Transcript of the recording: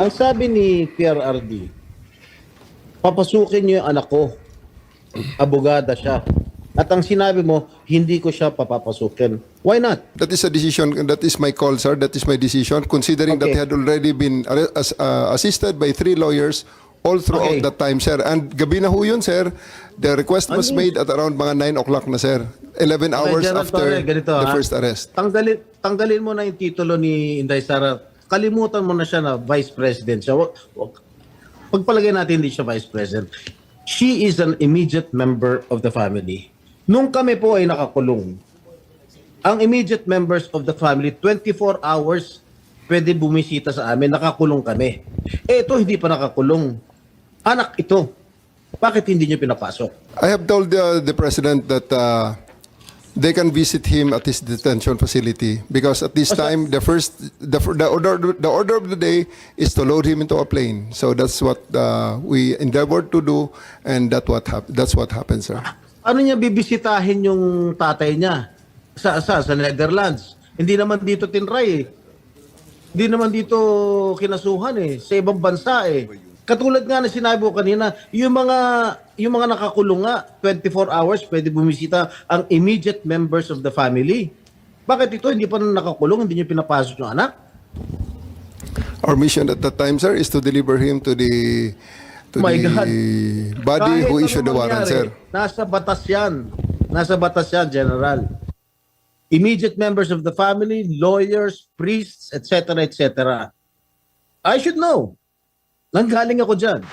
Ang sabi ni PRRD, papasukin niyo yung anak ko. Abogada siya. At ang sinabi mo, hindi ko siya papapasukin. Why not? That is a decision. That is my call, sir. That is my decision. Considering that Okay. he had already been assisted by 3 lawyers all throughout Okay. that time, sir. And gabi na ho yun, sir. The request was Ano yun? made at around mga 9 o'clock na, sir. 11 hours General after Torre, ganito, the ha? first arrest. Tanggalin mo na yung titulo ni Inday Sara. Kalimutan mo na siya na Vice President siya. Pagpalagay natin hindi siya Vice President. She is an immediate member of the family. Nung kami po ay nakakulong, ang immediate members of the family, 24 hours pwede bumisita sa amin, nakakulong kami. Eh ito, hindi pa nakakulong. Anak ito. Bakit hindi niyo pinapasok? I have told the president that they can visit him at his detention facility because at this time the order of the day is to load him into a plane. So that's what we endeavored to do, and that's what happened, sir. Ano niya bibisitahin yung tatay niya sa Netherlands? Hindi naman dito tinray eh. Hindi naman dito kinasuhan eh. Sa ibang bansa eh. Katulad nga na sinabi ko kanina, yung mga nakakulong nga, 24 hours pwede bumisita ang immediate members of the family. Bakit ito hindi pa nakakulong, hindi niyo pinapasok yung anak? Our mission at that time, sir, is to deliver him to the My God. body Kahit who ano issued the warrant, mangyari, sir. Nasa batas yan. Nasa batas yan, General. Immediate members of the family, lawyers, priests, etc., etc. I should know. Nanggaling ako dyan.